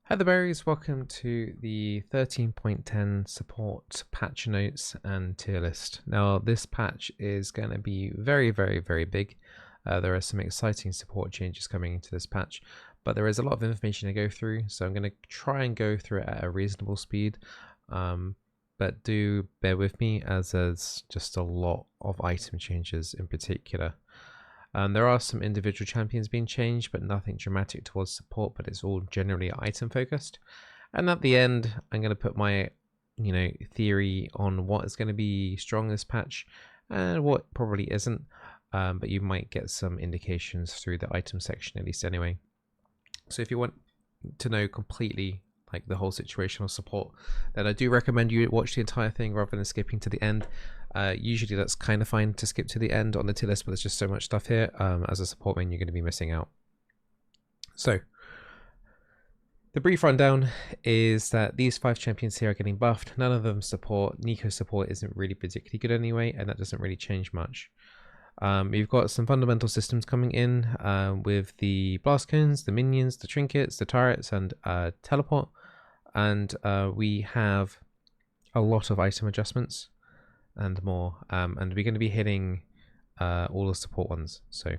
Hi there berries, welcome to the 13.10 support patch notes and tier list. Now this patch is going to be very big. There are some exciting support changes coming into this patch, but there is a lot of information to go through, so I'm going to try and go through it at a reasonable speed. But do bear with me as there's just a lot of item changes in particular. There are some individual champions being changed, but nothing dramatic towards support, but it's all generally item focused. And at the end, I'm going to put my, theory on what is going to be strong this patch and what probably isn't. But you might get some indications through the item section at least anyway. So if you want to know completely like the whole situation of support, then I do recommend you watch the entire thing rather than skipping to the end. Usually that's kind of fine to skip to the end on the tier list, but there's just so much stuff here. As a support main, you're going to be missing out. So the brief rundown is that these 5 champions here are getting buffed. None of them support. Nico's support isn't really particularly good anyway, and that doesn't really change much. You've got some fundamental systems coming in with the blast cones, the minions, the trinkets, the turrets, and teleport. And we have a lot of item adjustments and more. And we're going to be hitting all the support ones. So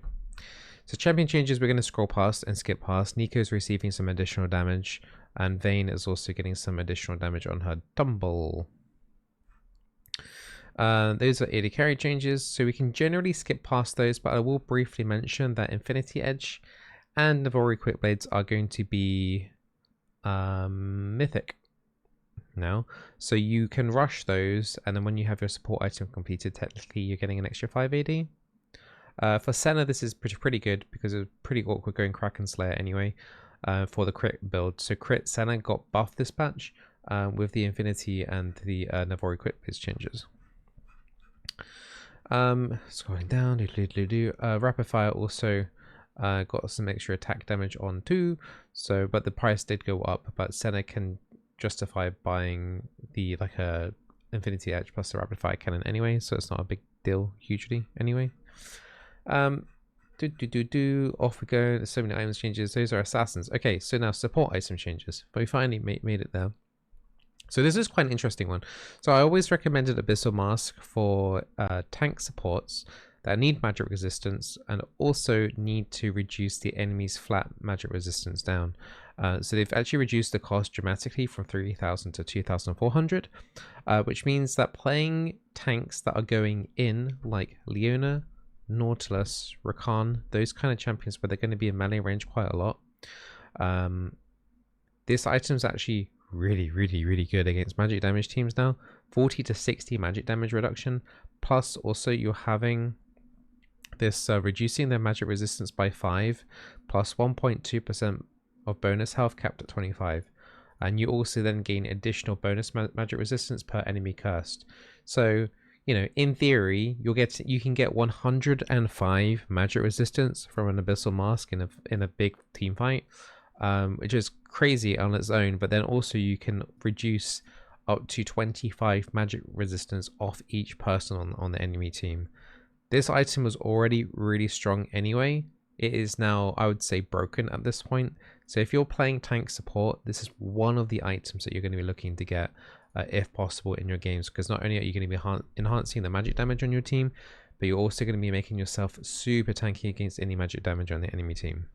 champion changes we're going to scroll past and skip past. Nico's receiving some additional damage, and Vayne is also getting some additional damage on her tumble. Those are AD carry changes, so we can generally skip past those, but I will briefly mention that Infinity Edge and Navori Quick Blades are going to be mythic now, so you can rush those, and then when you have your support item completed, technically you're getting an extra 5 AD. For Senna, this is pretty good because it's pretty awkward going Kraken Slayer anyway for the crit build. So crit Senna got buffed this patch with the Infinity and the Navori Quick Blades changes. Scrolling down, Rapid Fire also got some extra attack damage on too, so but the price did go up, but Senna can justify buying the Infinity Edge plus the Rapid Fire cannon anyway, so it's not a big deal hugely anyway. Off we go. There's so many items changes. Those are assassins. Okay, so now support item changes, but we finally made it there. So this is quite an interesting one. So I always recommended Abyssal Mask for tank supports that need magic resistance and also need to reduce the enemy's flat magic resistance down. So they've actually reduced the cost dramatically from 3,000 to 2,400, which means that playing tanks that are going in like Leona, Nautilus, Rakan, those kind of champions where they're going to be in melee range quite a lot, this item is actually really good against magic damage teams now. 40 to 60 magic damage reduction, plus also you're having this reducing their magic resistance by 5 plus 1.2% of bonus health capped at 25, and you also then gain additional bonus magic resistance per enemy cursed. So in theory you can get 105 magic resistance from an Abyssal Mask in a big team fight, which is crazy on its own, but then also you can reduce up to 25 magic resistance off each person on the enemy team. This item was already really strong anyway. It is now, I would say, broken at this point. So if you're playing tank support, this is one of the items that you're going to be looking to get if possible in your games, because not only are you going to be enhancing the magic damage on your team, but you're also going to be making yourself super tanky against any magic damage on the enemy team.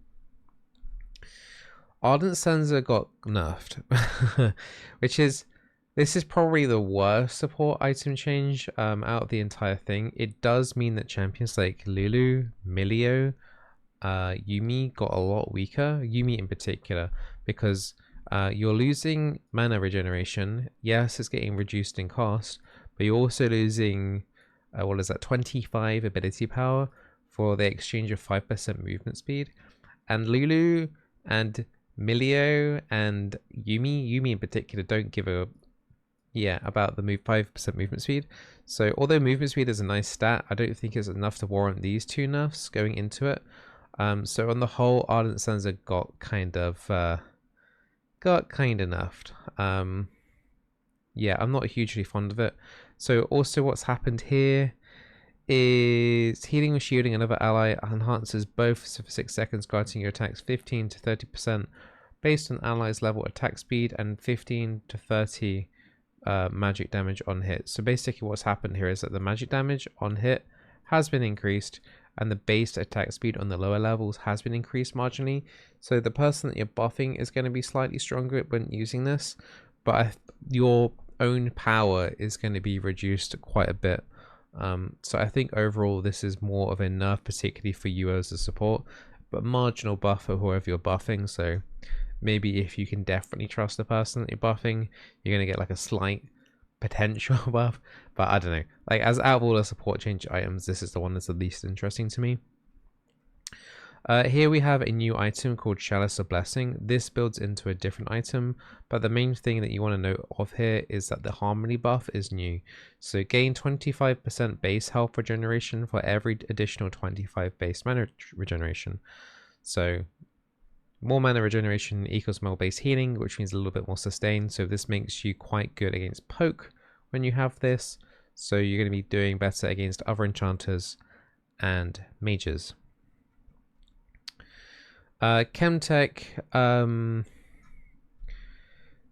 Ardent Censer got nerfed, this is probably the worst support item change out of the entire thing. It does mean that champions like Lulu, Milio, Yuumi got a lot weaker, Yuumi in particular, because you're losing mana regeneration. Yes, it's getting reduced in cost, but you're also losing, 25 ability power for the exchange of 5% movement speed. And Lulu and Milio and Yuumi in particular don't give a about the 5% movement speed. So although movement speed is a nice stat, I don't think it's enough to warrant these 2 nerfs going into it. So on the whole, Ardent Censer got kind of nerfed. I'm not hugely fond of it. So also what's happened here is healing or shielding another ally enhances both for 6 seconds, granting your attacks 15 to 30% based on allies level attack speed, and 15 to 30 magic damage on hit. So basically what's happened here is that the magic damage on hit has been increased, and the base attack speed on the lower levels has been increased marginally. So the person that you're buffing is going to be slightly stronger when using this, but your own power is going to be reduced quite a bit. So I think overall this is more of a nerf, particularly for you as a support, but marginal buff for whoever you're buffing. So maybe if you can definitely trust the person that you're buffing, you're going to get like a slight potential buff, but I don't know. Like, as out of all the support change items, this is the one that's the least interesting to me. Here we have a new item called Chalice of Blessing. This builds into a different item, but the main thing that you want to note of here is that the Harmony buff is new. So gain 25% base health regeneration for every additional 25 base mana regeneration. So more mana regeneration equals more base healing, which means a little bit more sustain. So this makes you quite good against poke when you have this. So you're going to be doing better against other enchanters and mages. Chemtech,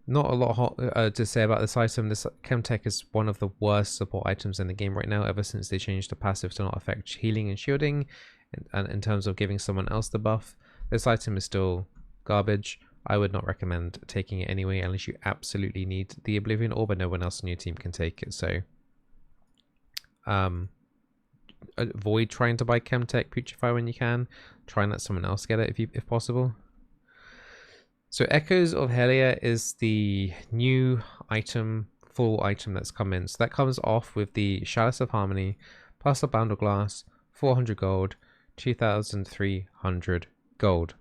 not a lot to say about this item. This Chemtech is one of the worst support items in the game right now, ever since they changed the passive to not affect healing and shielding, and in terms of giving someone else the buff. This item is still garbage. I would not recommend taking it anyway unless you absolutely need the Oblivion Orb and no one else in your team can take it. So avoid trying to buy Chemtech Putrefy when you can. Try and let someone else get it if possible. So Echoes of Helia is the new item, full item that's come in. So that comes off with the Chalice of Harmony, plus a bundle glass, 400 gold, 2,300 gold.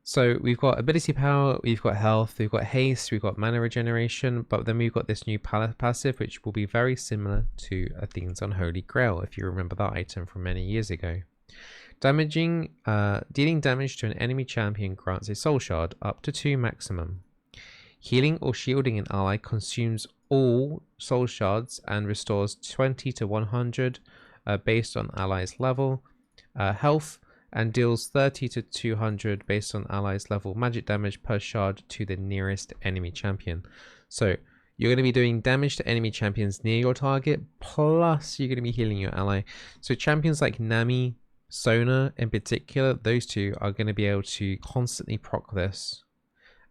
So we've got ability power, we've got health, we've got haste, we've got mana regeneration, but then we've got this new passive which will be very similar to Athene's Unholy Grail, if you remember that item from many years ago. Dealing damage to an enemy champion grants a soul shard, up to 2 maximum. Healing or shielding an ally consumes all soul shards and restores 20 to 100 based on allies level. Health, and deals 30 to 200 based on allies level magic damage per shard to the nearest enemy champion. So you're going to be doing damage to enemy champions near your target, plus you're going to be healing your ally. So champions like Nami, Sona in particular, those two are going to be able to constantly proc this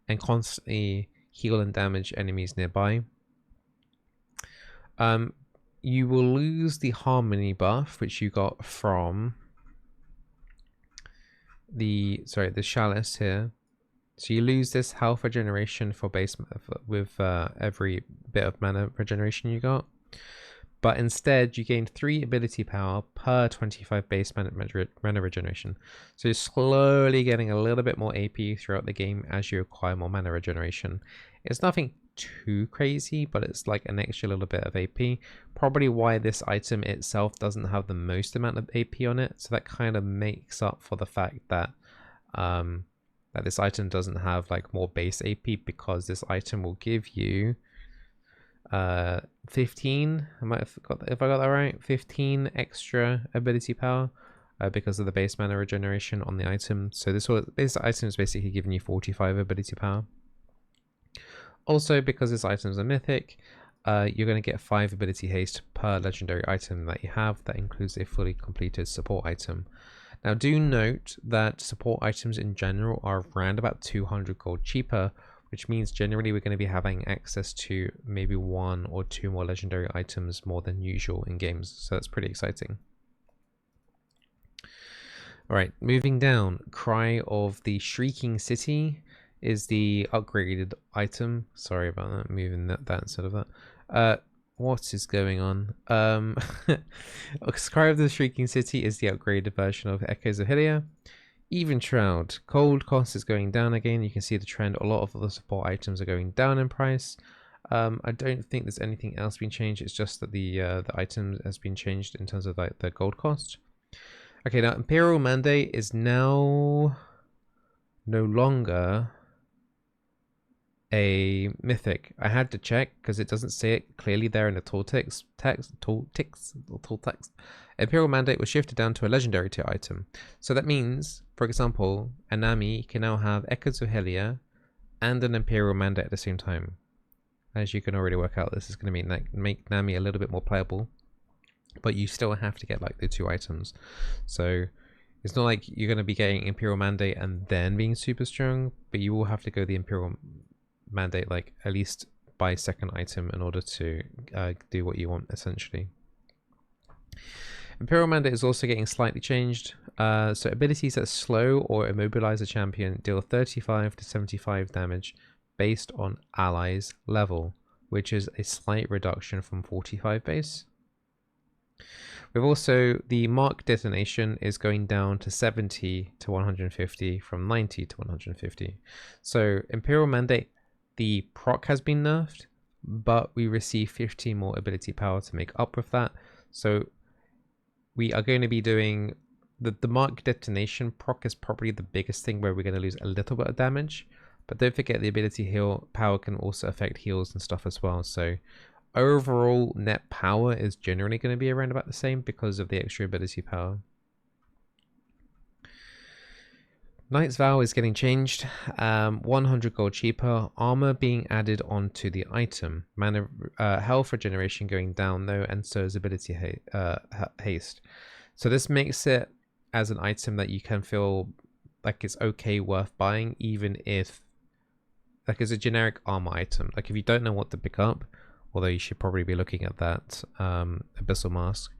and constantly heal and damage enemies nearby. You will lose the Harmony buff, which you got from the Chalice here. So you lose this health regeneration for base with every bit of mana regeneration you got, but instead you gain 3 ability power per 25 base mana regeneration. So you're slowly getting a little bit more AP throughout the game as you acquire more mana regeneration. It's nothing too crazy, but it's like an extra little bit of AP. Probably why this item itself doesn't have the most amount of AP on it, so that kind of makes up for the fact that that this item doesn't have like more base AP, because this item will give you 15, I might have got, if I got that right, 15 extra ability power because of the base mana regeneration on the item. So this item is basically giving you 45 ability power. Also, because this item is a mythic, you're going to get 5 ability haste per legendary item that you have. That includes a fully completed support item. Now do note that support items in general are around about 200 gold cheaper, which means generally we're going to be having access to maybe 1 or 2 more legendary items more than usual in games. So that's pretty exciting. Alright, moving down, Cry of the Shrieking City is the upgraded item. Sorry about that, moving that instead of that. What is going on? Cry of the Shrieking City is the upgraded version of Echoes of Helia. Even Shroud. Gold cost is going down again. You can see the trend. A lot of the support items are going down in price. I don't think there's anything else being changed. It's just that the item has been changed in terms of like the gold cost. Okay, now Imperial Mandate is now no longer. a mythic. I had to check because it doesn't say it clearly there in the tool text. Imperial Mandate was shifted down to a legendary tier item. So that means, for example, a Nami can now have Echoes of Helia and an Imperial Mandate at the same time. As you can already work out, this is going to make Nami a little bit more playable, but you still have to get like the 2 items. So it's not like you're going to be getting Imperial Mandate and then being super strong, but you will have to go the Imperial Mandate like at least by 2nd item in order to do what you want, essentially. Imperial Mandate is also getting slightly changed. So abilities that slow or immobilize a champion deal 35 to 75 damage based on allies level, which is a slight reduction from 45 base. We've also, the mark detonation is going down to 70 to 150 from 90 to 150. So Imperial Mandate, the proc has been nerfed, but we receive 50 more ability power to make up with that. So we are going to be doing the mark detonation proc is probably the biggest thing where we're going to lose a little bit of damage, but don't forget the ability heal power can also affect heals and stuff as well. So overall net power is generally going to be around about the same because of the extra ability power. Knight's Vow is getting changed, 100 gold cheaper, armor being added onto the item, mana health regeneration going down though, and so is ability haste. So this makes it as an item that you can feel like it's okay worth buying, even if like it's a generic armor item. Like if you don't know what to pick up, although you should probably be looking at that Abyssal Mask.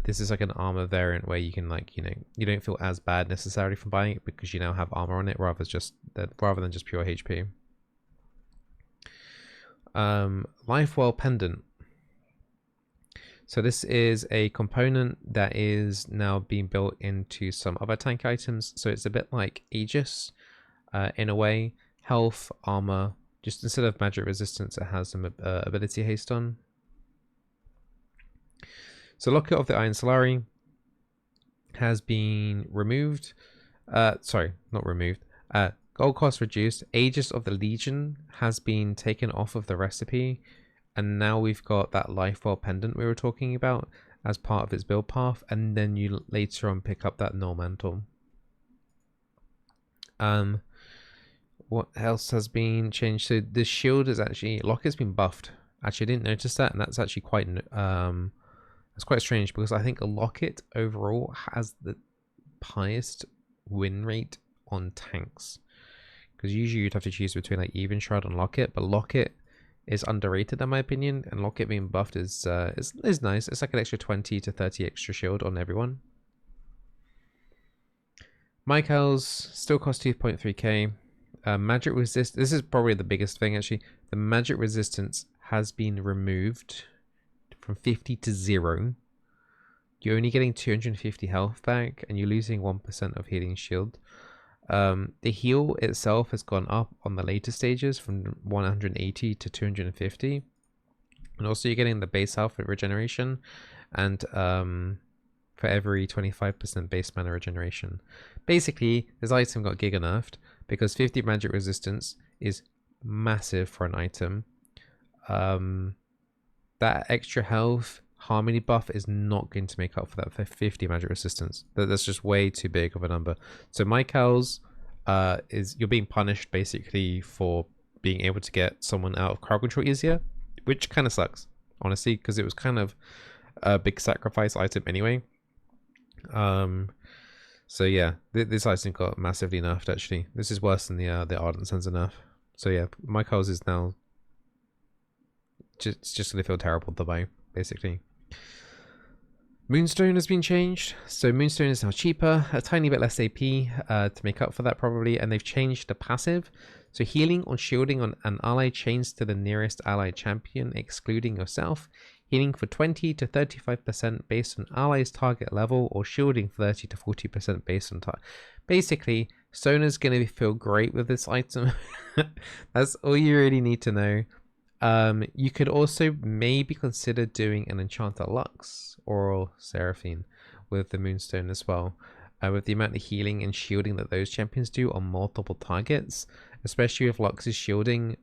This is like an armor variant where you can like, you know, you don't feel as bad necessarily from buying it because you now have armor on it rather than just pure HP. Lifewell Pendant. So this is a component that is now being built into some other tank items. So it's a bit like Aegis in a way. Health, armor, just instead of magic resistance, it has some ability haste on. So Locket of the Iron Solari has been removed. Sorry, not removed. Gold cost reduced. Aegis of the Legion has been taken off of the recipe. And now we've got that Lifewell Pendant we were talking about as part of its build path. And then you later on pick up that Null Mantle. What else has been changed? So the shield is actually... Locket's been buffed. Actually, I didn't notice that. And that's actually quite... it's quite strange because I think a Locket overall has the highest win rate on tanks. Because usually you'd have to choose between like Even Shroud and Locket, but Locket is underrated in my opinion, and Locket being buffed is nice. It's like an extra 20 to 30 extra shield on everyone. Mikael's still cost 2.3k. Magic resist. This is probably the biggest thing actually. The magic resistance has been removed from 50 to 0. You're only getting 250 health back and you're losing 1% of healing shield. The heal itself has gone up on the later stages from 180 to 250. And also you're getting the base health regeneration and for every 25% base mana regeneration. Basically, this item got giga nerfed because 50 magic resistance is massive for an item. That extra health harmony buff is not going to make up for that 50 magic resistance. That's just way too big of a number. So Mikael's you're being punished basically for being able to get someone out of crowd control easier, which kind of sucks, honestly, because it was kind of a big sacrifice item anyway. So yeah, this item got massively nerfed actually. This is worse than the Ardent Sensor nerf. So yeah, Mikael's is now just gonna feel terrible to buy, basically. Moonstone has been changed, so Moonstone is now cheaper, a tiny bit less AP to make up for that probably, and they've changed the passive. So healing or shielding on an ally chains to the nearest allied champion, excluding yourself. Healing for 20 to 35% based on ally's target level, or shielding 30 to 40% based on target. Basically, Sona's going to feel great with this item. That's all you really need to know. You could also maybe consider doing an Enchanter Lux or Seraphine with the Moonstone as well. with the amount of healing and shielding that those champions do on multiple targets, especially if Lux's shielding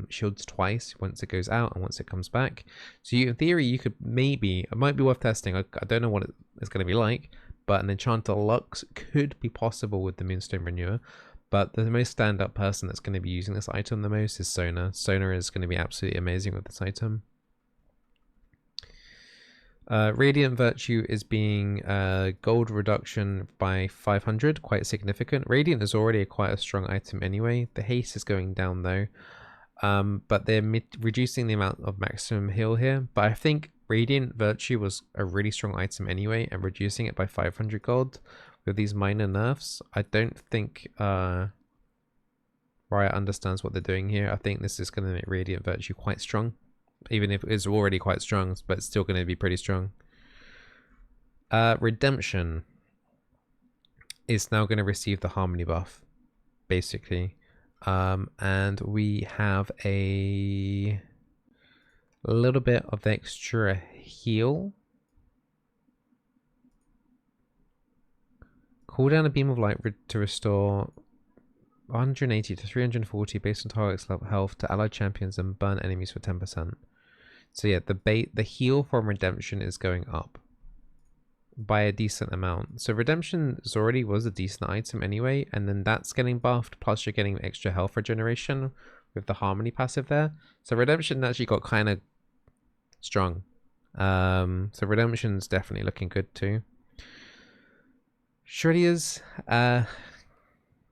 shields twice once it goes out and once it comes back. So in theory, you could maybe, it might be worth testing. I don't know what it's going to be like, but an Enchanter Lux could be possible with the Moonstone Renewer. But the most stand-up person that's going to be using this item the most is Sona. Sona is going to be absolutely amazing with this item. Radiant Virtue is being gold reduction by 500, quite significant. Radiant is already quite a strong item anyway. The haste is going down though, but they're reducing the amount of maximum heal here. But I think Radiant Virtue was a really strong item anyway, and reducing it by 500 gold with these minor nerfs, I don't think Riot understands what they're doing here. I think this is going to make Radiant Virtue quite strong. Even if it's already quite strong, but it's still going to be pretty strong. Redemption is now going to receive the Harmony buff, basically. And we have a little bit of extra heal. Cooldown a beam of light to restore 180 to 340 based on target's level health to allied champions and burn enemies for 10%. So yeah, the heal from Redemption is going up by a decent amount. So Redemption already was a decent item anyway, and then that's getting buffed, plus you're getting extra health regeneration with the Harmony passive there. So Redemption actually got kind of strong. So Redemption's definitely looking good too. Shreddiers,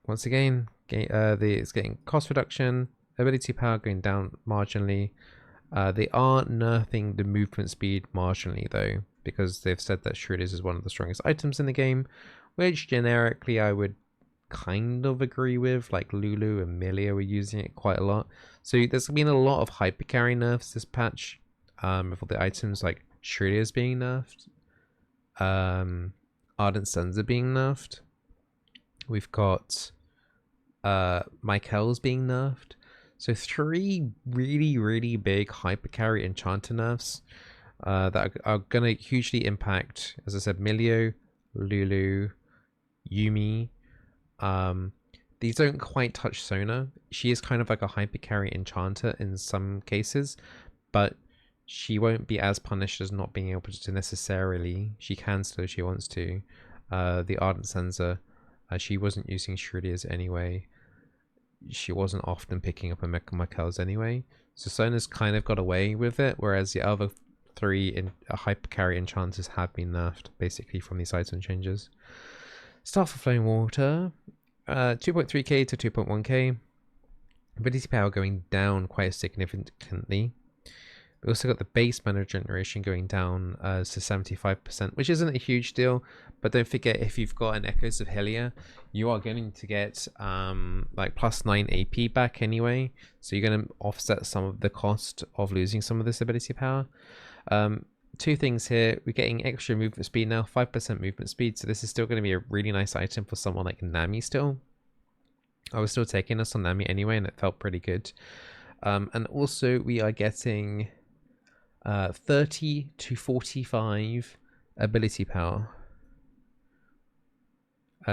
once again, it's getting cost reduction, ability power going down marginally. They are nerfing the movement speed marginally though, because they've said that Shreddiers is one of the strongest items in the game, which generically I would kind of agree with. Like Lulu and Helia were using it quite a lot. So there's been a lot of hypercarry nerfs this patch, with all the items like Shreddiers being nerfed, Ardent Censer being nerfed. We've got Mikael's being nerfed. So 3 really big hypercarry Enchanter nerfs that are going to hugely impact, as I said, Milio, Lulu, Yuumi. These don't quite touch Sona. She is kind of like a hypercarry Enchanter in some cases, but she won't be as punished as not being able to necessarily. She can still if she wants to. The Ardent Censer, she wasn't using Shreddiers anyway. She wasn't often picking up a Mikael's anyway. So Sona's kind of got away with it, whereas the other 3 hypercarry enchanters have been nerfed, basically, from these item changes. Staff of Flowing Water, 2.3k to 2.1k. Ability power going down quite significantly. We also got the base mana generation going down to 75%, which isn't a huge deal. But don't forget, if you've got an Echoes of Helia, you are going to get like +9 AP back anyway. So you're going to offset some of the cost of losing some of this ability power. 2 things here. We're getting extra movement speed now, 5% movement speed. So this is still going to be a really nice item for someone like Nami still. I was still taking this on Nami anyway, and it felt pretty good. And also we are getting 30 to 45 ability power.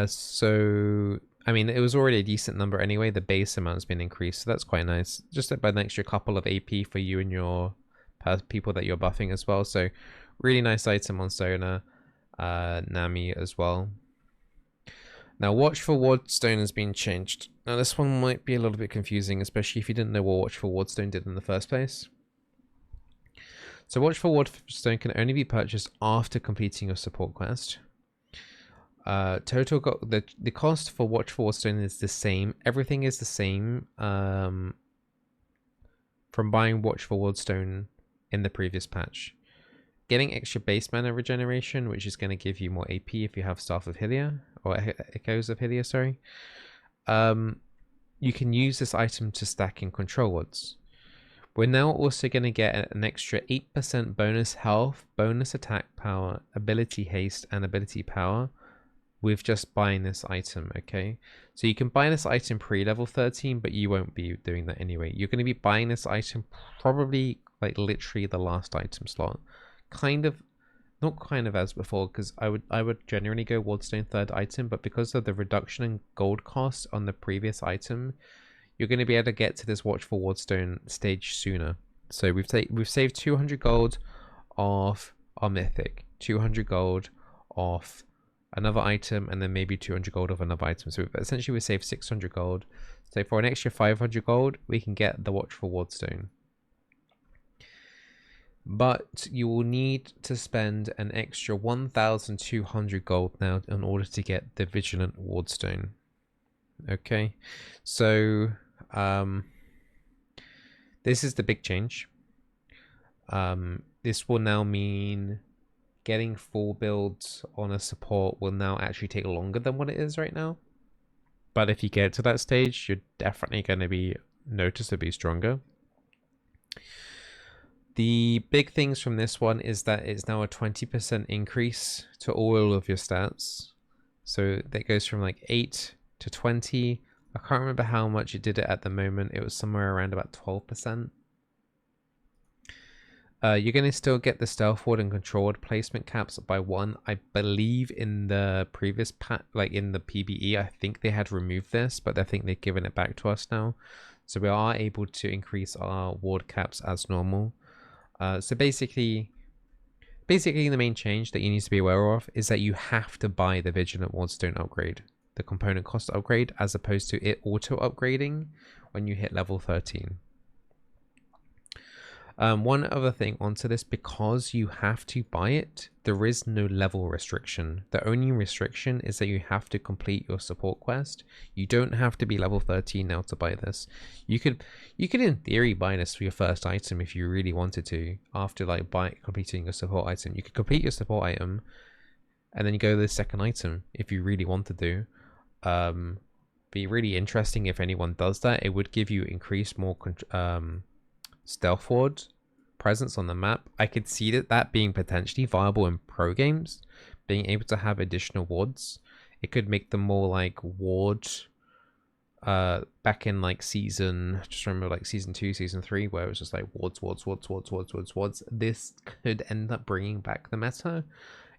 So I mean, it was already a decent number anyway. The base amount's been increased, so that's quite nice. Just about an extra couple of AP for you and your people that you're buffing as well. So really nice item on Sona, Nami as well. Now Watchful Wardstone has been changed. Now this one might be a little bit confusing, especially if you didn't know what Watchful Wardstone did in the first place. So Watchful Wardstone can only be purchased after completing your support quest. The cost for Watchful Wardstone is the same. Everything is the same from buying Watchful Wardstone in the previous patch. Getting extra base mana regeneration, which is going to give you more AP if you have Staff of Helia, or Echoes of Helia, sorry. You can use this item to stack in control wards. We're now also going to get an extra 8% bonus health, bonus attack power, ability haste, and ability power with just buying this item, okay? So you can buy this item pre-level 13, but you won't be doing that anyway. You're going to be buying this item probably like literally the last item slot. Kind of not kind of as before, because I would generally go wardstone third item, but because of the reduction in gold cost on the previous item, you're going to be able to get to this watchful wardstone stage sooner. So we've saved 200 gold off our mythic, 200 gold off another item, and then maybe 200 gold off another item. So essentially we saved 600 gold. So for an extra 500 gold, we can get the watchful wardstone. But you will need to spend an extra 1,200 gold now in order to get the Vigilant wardstone. Okay, so this is the big change. This will now mean getting full builds on a support will now actually take longer than what it is right now. But if you get to that stage, you're definitely going to be noticeably stronger. The big things from this one is that it's now a 20% increase to all of your stats. So that goes from like 8 to 20. I can't remember how much it did it at the moment. It was somewhere around about 12%. You're going to still get the stealth ward and control ward placement caps by 1. I believe in the previous like in the PBE, I think they had removed this, but I think they've given it back to us now. So we are able to increase our ward caps as normal. So basically the main change that you need to be aware of is that you have to buy the Vigilant wardstone upgrade, the component cost upgrade, as opposed to it auto upgrading when you hit level 13. One other thing onto this, because you have to buy it, there is no level restriction. The only restriction is that you have to complete your support quest. You don't have to be level 13 now to buy this. You could in theory buy this for your first item if you really wanted to. After like completing your support item, you could complete your support item, and then you go to the second item if you really wanted to. Be really interesting if anyone does that. It would give you increased more stealth ward presence on the map. I could see that being potentially viable in pro games, being able to have additional wards. It could make them more like ward back in like just remember like season 2, season 3, where it was just like wards. This could end up bringing back the meta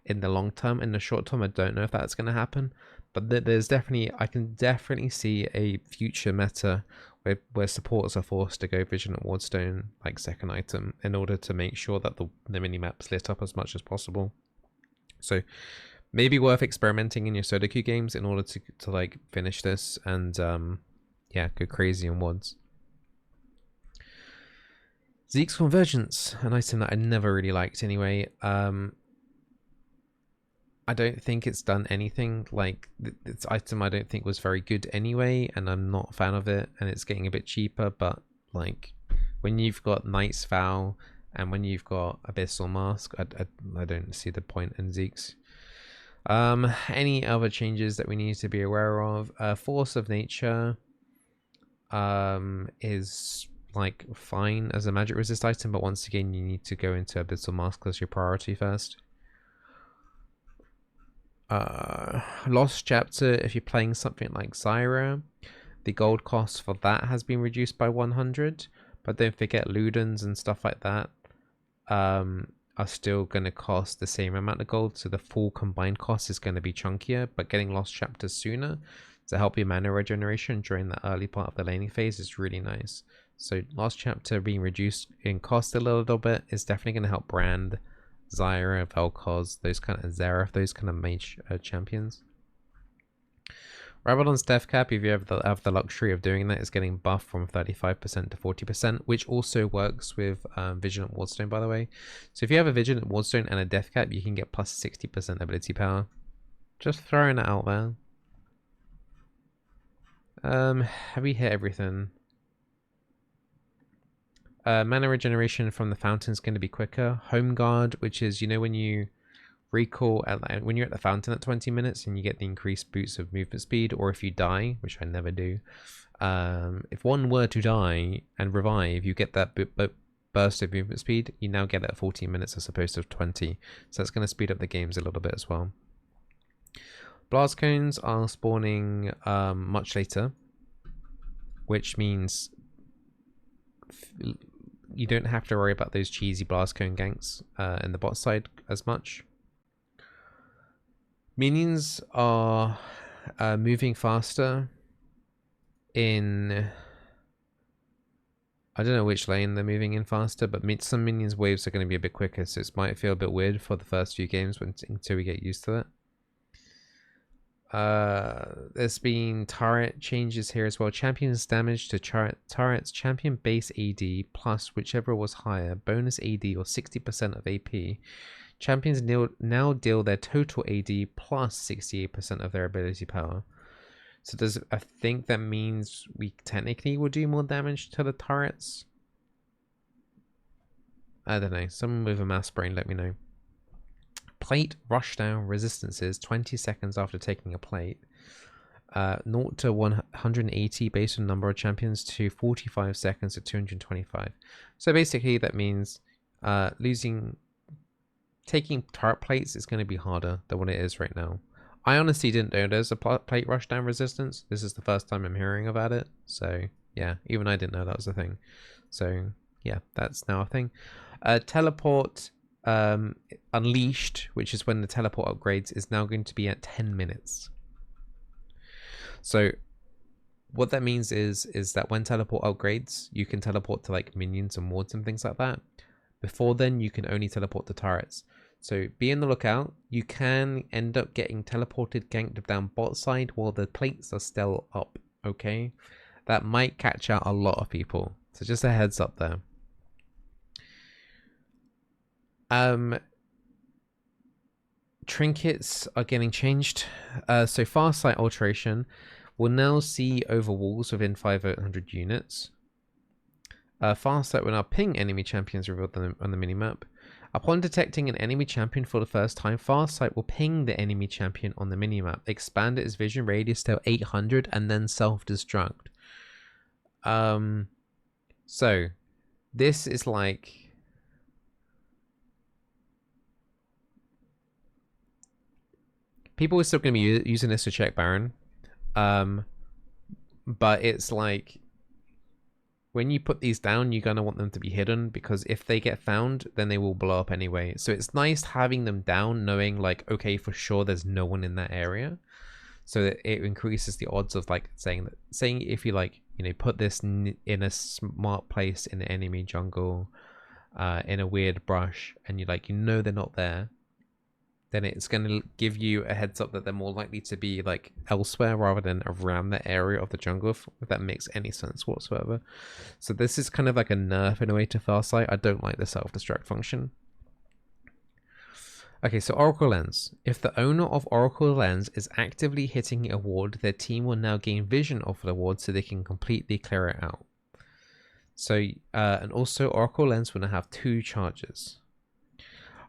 in the long term. In the short term, I don't know if that's going to happen, but I can definitely see a future meta where supporters are forced to go Vigilant wardstone like second item in order to make sure that the minimap's lit up as much as possible. So maybe worth experimenting in your Sudoku games in order to like finish this and yeah, go crazy on wards. Zeke's Convergence, an item that I never really liked anyway. I don't think it's done anything. Like, this item I don't think was very good anyway, and I'm not a fan of it, and it's getting a bit cheaper, but like when you've got Knight's Vow and when you've got Abyssal Mask, I don't see the point in Zeke's. Any other changes that we need to be aware of? Force of Nature is like fine as a magic resist item, but once again you need to go into Abyssal Mask as your priority first. Lost Chapter, if you're playing something like Zyra, the gold cost for that has been reduced by 100, but don't forget Ludens and stuff like that are still going to cost the same amount of gold, so the full combined cost is going to be chunkier, but getting Lost Chapter sooner to help your mana regeneration during the early part of the laning phase is really nice. So Lost Chapter being reduced in cost a little bit is definitely going to help Brand, Zyra, Vel'Koz, those kind of Xerath, those kind of mage champions. Rabadon's death cap, if you have the luxury of doing that, is getting buffed from 35% to 40%, which also works with Vigilant Wardstone, by the way. So if you have a Vigilant Wardstone and a death cap, you can get plus 60% ability power. Just throwing it out there. Have we hit everything? Mana regeneration from the fountain is going to be quicker. Home guard, which is, you know, when you recall when you're at the fountain at 20 minutes and you get the increased boost of movement speed, or if you die, which I never do. If one were to die and revive, you get that burst of movement speed. You now get it at 14 minutes as opposed to 20. So that's going to speed up the games a little bit as well. Blast cones are spawning much later, which means you don't have to worry about those cheesy blast cone ganks in the bot side as much. Minions are moving faster in... I don't know which lane they're moving in faster, but some minions' waves are going to be a bit quicker, so it might feel a bit weird for the first few games until we get used to it. There's been turret changes here as well. Champions damage to turrets, champion base AD plus whichever was higher, bonus AD or 60% of AP. Champions now deal their total AD plus 68% of their ability power. So I think that means we technically will do more damage to the turrets? I don't know. Someone with a maths brain, let me know. Plate rushdown resistances 20 seconds after taking a plate. 0 to 180 based on number of champions to 45 seconds to 225. So basically that means taking turret plates is going to be harder than what it is right now. I honestly didn't know there's a plate rushdown resistance. This is the first time I'm hearing about it. So yeah, even I didn't know that was a thing. So yeah, that's now a thing. Teleport unleashed, which is when the teleport upgrades, is now going to be at 10 minutes. So what that means is that when teleport upgrades, you can teleport to like minions and wards and things like that. Before then, you can only teleport to turrets. So be on the lookout. You can end up getting teleported, ganked down bot side while the plates are still up. Okay, that might catch out a lot of people. So just a heads up there. Trinkets are getting changed. So far sight alteration will now see over walls within 500 units. Far sight will now ping enemy champions revealed on the minimap. Upon detecting an enemy champion for the first time, Far sight will ping the enemy champion on the minimap, expand its vision radius to 800, and then self-destruct. So this is like... People are still going to be using this to check Baron. But it's like... when you put these down, you're going to want them to be hidden, because if they get found, then they will blow up anyway. So it's nice having them down, knowing like, okay, for sure there's no one in that area. So that it increases the odds of like saying if you like, you know, put this in a smart place in the enemy jungle, in a weird brush, and you like, you know, they're not there, then it's going to give you a heads up that they're more likely to be like elsewhere rather than around the area of the jungle, if that makes any sense whatsoever. So this is kind of like a nerf in a way to Farsight. I don't like the self-destruct function. Okay, so Oracle Lens. If the owner of Oracle Lens is actively hitting a ward, their team will now gain vision of the ward so they can completely clear it out. So, and also Oracle Lens will now have 2 charges.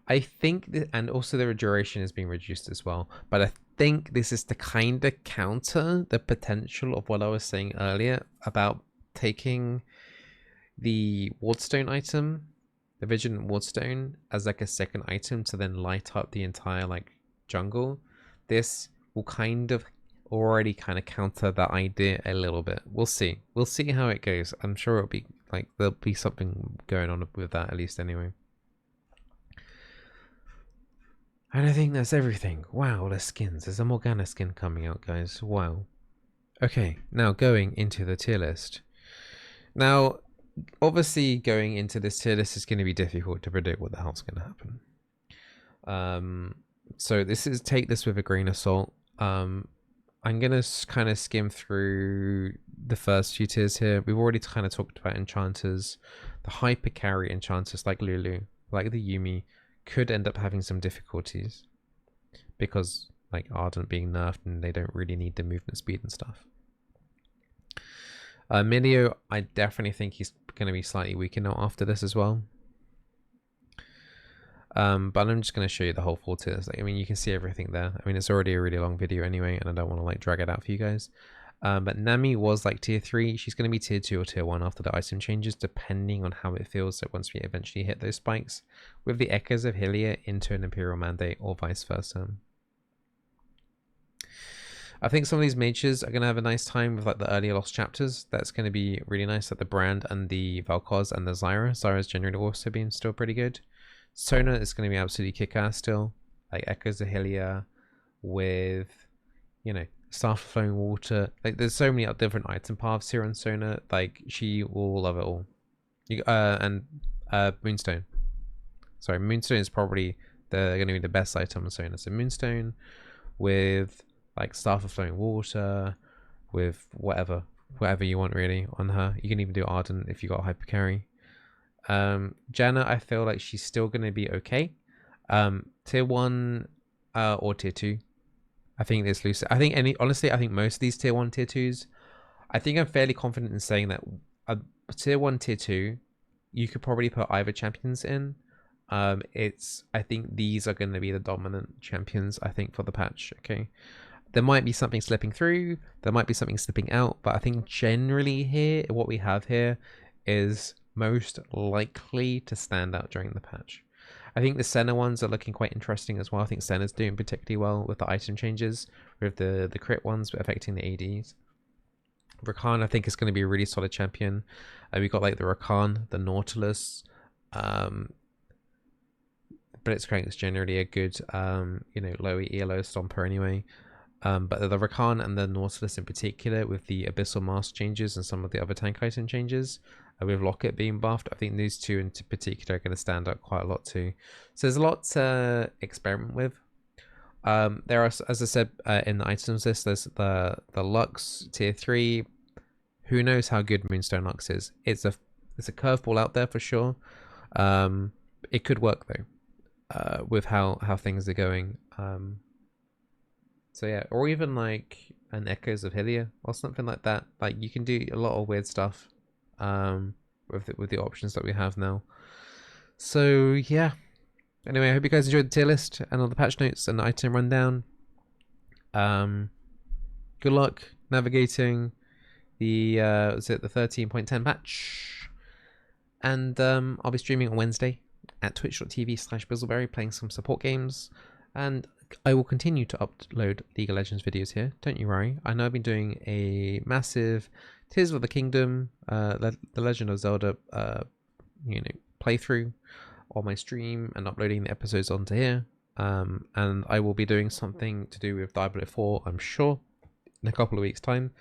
I think that, and also their duration is being reduced as well, but I think this is to kind of counter the potential of what I was saying earlier about taking the wardstone item, the Vigilant wardstone, as like a second item to then light up the entire like jungle. This will kind of already kind of counter that idea a little bit. We'll see how it goes. I'm sure it'll be like, there'll be something going on with that at least anyway. And I think that's everything. Wow, there's skins. There's a Morgana skin coming out, guys. Wow. Okay, now going into the tier list. Now, obviously going into this tier list is going to be difficult to predict what the hell's going to happen. So this is, take this with a grain of salt. I'm going to kind of skim through the first few tiers here. We've already kind of talked about enchanters. The hyper carry enchanters like Lulu, like the Yuumi, could end up having some difficulties because like Ardent being nerfed and they don't really need the movement speed and stuff. Milio, I definitely think he's going to be slightly weaker now after this as well. But I'm just going to show you the whole 4 tiers. Like, I mean, you can see everything there. I mean, it's already a really long video anyway, and I don't want to like drag it out for you guys. But Nami was like tier 3. She's going to be tier 2 or tier 1 after the item changes, depending on how it feels. So once we eventually hit those spikes, with the echoes of Helia into an Imperial mandate, or vice versa. I think some of these mages are going to have a nice time with like the earlier lost chapters. That's going to be really nice, like the Brand and the Valkos and the Zyra. Zyra's generally also been still pretty good. Sona is going to be absolutely kick-ass still. Like echoes of Helia, with, you know, Staff of Flowing Water. Like, there's so many different item paths here on Sona. Like, she will love it all. And Moonstone. Sorry, Moonstone is probably going to be the best item on Sona. So Moonstone with like Staff of Flowing Water, with whatever you want really on her. You can even do Ardent if you got Hyper Carry. Janna, I feel like she's still going to be okay. Tier 1 or tier 2. I think this loose. I think honestly, I think most of these tier 1, tier 2s, I think I'm fairly confident in saying that tier 1, tier 2, you could probably put either champions in. I think these are going to be the dominant champions, I think, for the patch. Okay, there might be something slipping through, there might be something slipping out, but I think generally here, what we have here is most likely to stand out during the patch. I think the Senna ones are looking quite interesting as well. I think Senna's doing particularly well with the item changes, with the crit ones affecting the ADs. Rakan, I think, is going to be a really solid champion. We got like the Rakan, the Nautilus. Blitzcrank is generally a good, you know, low ELO stomper anyway. But the Rakan and the Nautilus in particular, with the Abyssal mask changes and some of the other tank item changes, with Locket being buffed, I think these two in particular are going to stand out quite a lot too. So there's a lot to experiment with. There are, as I said in the items list, there's the Lux tier 3. Who knows how good Moonstone Lux is? It's a curveball out there for sure. It could work though, with how things are going. So yeah, or even like an Echoes of Helia or something like that. Like, you can do a lot of weird stuff with the options that we have now. So yeah. Anyway, I hope you guys enjoyed the tier list and all the patch notes and the item rundown. Good luck navigating the was it the 13.10 patch? And I'll be streaming on Wednesday at twitch.tv/Bizzleberry, playing some support games, and I will continue to upload League of Legends videos here. Don't you worry. I know I've been doing a massive Tears of the Kingdom, the Legend of Zelda, you know, playthrough on my stream and uploading the episodes onto here. And I will be doing something to do with Diablo 4, I'm sure, in a couple of weeks' time.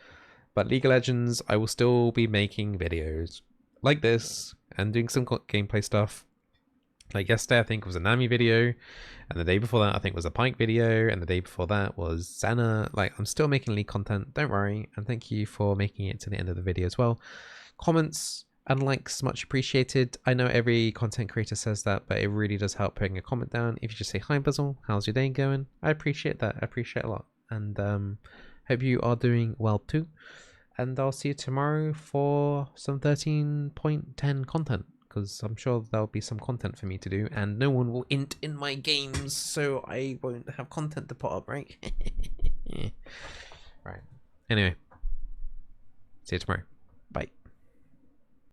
But League of Legends, I will still be making videos like this and doing some gameplay stuff. Like yesterday, I think was a Nami video, and the day before that, I think was a Pike video, and the day before that was Xana. Like, I'm still making League content, don't worry, and thank you for making it to the end of the video as well. Comments and likes much appreciated. I know every content creator says that, but it really does help putting a comment down. If you just say, "Hi Bizzle, how's your day going?" I appreciate that. I appreciate it a lot, and hope you are doing well too. And I'll see you tomorrow for some 13.10 content, because I'm sure there'll be some content for me to do, and no one will int in my games, so I won't have content to put up, right? Right. Anyway, see you tomorrow.